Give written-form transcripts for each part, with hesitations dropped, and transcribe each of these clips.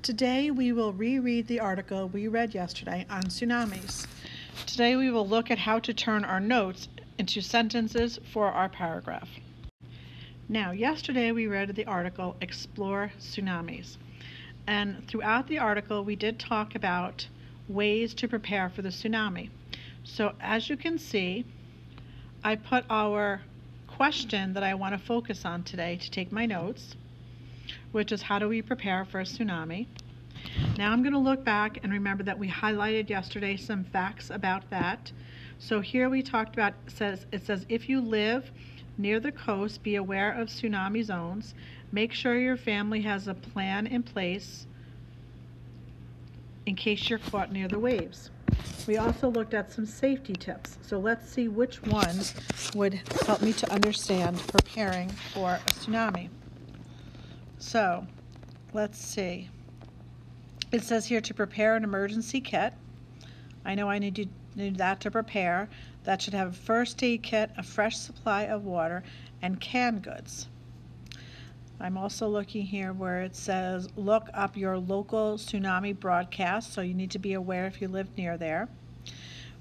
Today we will reread the article we read yesterday on tsunamis. Today we will look at how to turn our notes into sentences for our paragraph. Now, yesterday we read the article Explore Tsunamis. And throughout the article we did talk about ways to prepare for the tsunami. So as you can see, I put our question that I want to focus on today to take my notes, which is how do we prepare for a tsunami. Now I'm going to look back and remember that we highlighted yesterday some facts about that. So here we talked about, it says if you live near the coast, be aware of tsunami zones. Make sure your family has a plan in place in case you're caught near the waves. We also looked at some safety tips. So let's see which ones would help me to understand preparing for a tsunami. So let's see. It says here to prepare an emergency kit. I know I need that to prepare. That should have a first aid kit, a fresh supply of water, and canned goods. I'm also looking here where it says look up your local tsunami broadcast, so you need to be aware if you live near there.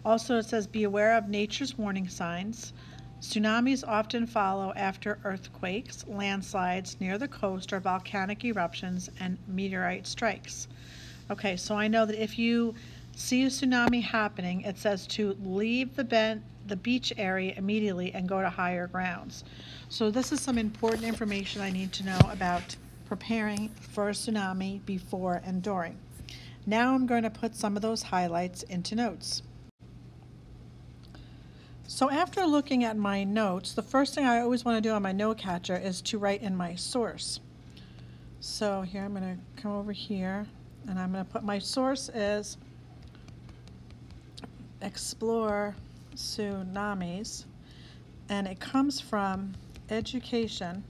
Also it says be aware of nature's warning signs. Tsunamis often follow after earthquakes, landslides near the coast, or volcanic eruptions and meteorite strikes. Okay, so I know that if you see a tsunami happening, it says to leave the beach area immediately and go to higher grounds. So this is some important information I need to know about preparing for a tsunami before and during. Now I'm going to put some of those highlights into notes. So after looking at my notes, the first thing I always want to do on my note catcher is to write in my source. So here I'm going to come over here and I'm going to put my source is Explore Tsunamis, and it comes from education.com.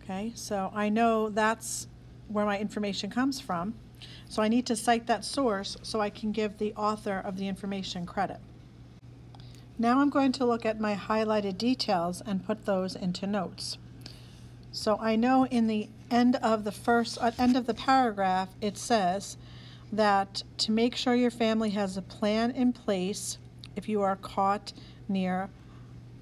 Okay, so I know that's where my information comes from. So I need to cite that source so I can give the author of the information credit. Now I'm going to look at my highlighted details and put those into notes. So I know in the end of the paragraph it says that to make sure your family has a plan in place if you are caught near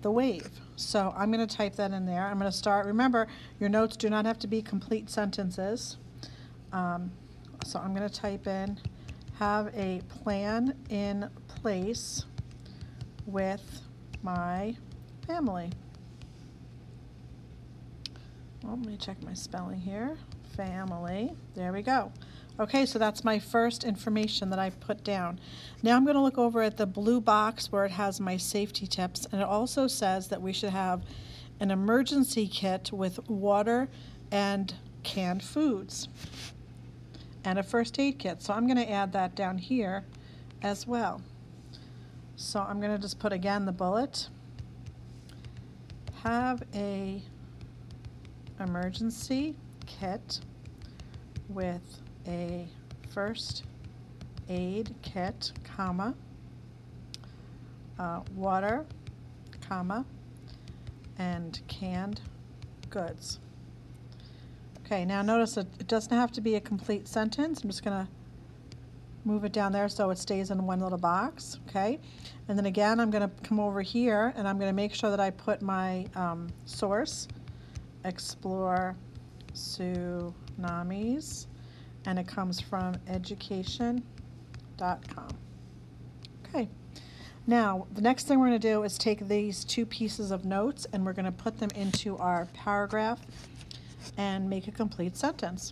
the wave. So I'm going to type that in there. I'm going to start. Remember, your notes do not have to be complete sentences. So I'm going to type in have a plan in place with my family. Well, let me check my spelling here. Family. There we go. Okay, so that's my first information that I put down. Now I'm going to look over at the blue box where it has my safety tips, and it also says that we should have an emergency kit with water and canned foods and a first aid kit. So I'm going to add that down here as well. So I'm going to just put again the bullet. Have a emergency kit with a first aid kit, comma, water, comma, and canned goods. Okay, now notice that it doesn't have to be a complete sentence. I'm just going to move it down there so it stays in one little box, okay? And then again, I'm going to come over here and I'm going to make sure that I put my source, Explore Tsunamis, and it comes from education.com. Okay, now the next thing we're going to do is take these two pieces of notes and we're going to put them into our paragraph and make a complete sentence.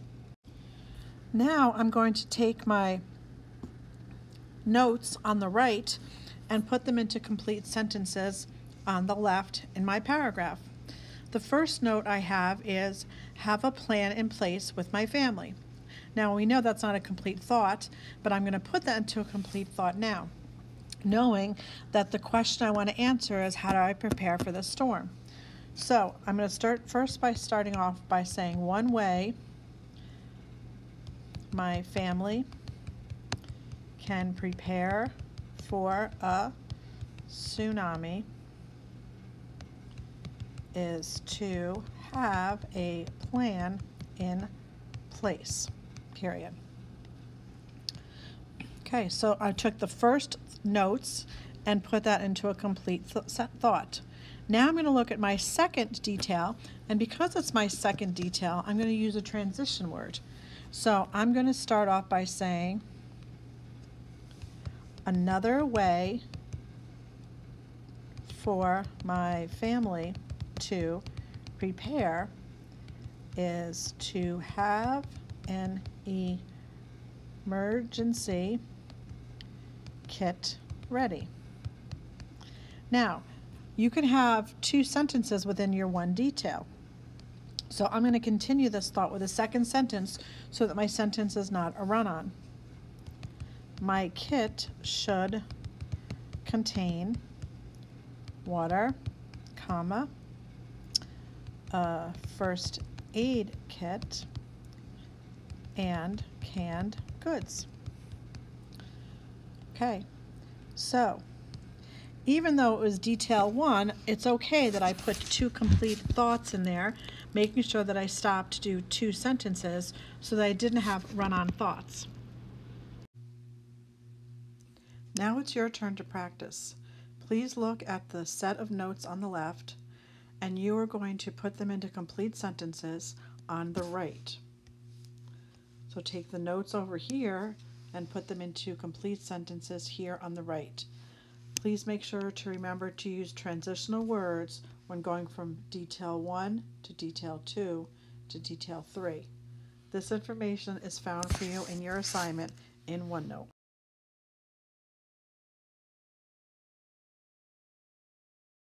Now I'm going to take my notes on the right and put them into complete sentences on the left in my paragraph. The first note I have is have a plan in place with my family. Now we know that's not a complete thought, but I'm going to put that into a complete thought now, knowing that the question I want to answer is how do I prepare for the storm? So I'm going to start first by starting off by saying one way my family can prepare for a tsunami is to have a plan in place, period. Okay, so I took the first notes and put that into a complete thought. Now I'm going to look at my second detail, and because it's my second detail, I'm going to use a transition word. So I'm going to start off by saying, another way for my family to prepare is to have an emergency kit ready. Now, you can have two sentences within your one detail. So I'm going to continue this thought with a second sentence so that my sentence is not a run-on. My kit should contain water, comma, a first aid kit, and canned goods. Okay, so even though it was detail 1, it's okay that I put two complete thoughts in there, making sure that I stopped to do two sentences so that I didn't have run-on thoughts. Now it's your turn to practice. Please look at the set of notes on the left, and you are going to put them into complete sentences on the right. So take the notes over here and put them into complete sentences here on the right. Please make sure to remember to use transitional words when going from detail 1 to detail 2 to detail 3. This information is found for you in your assignment in OneNote.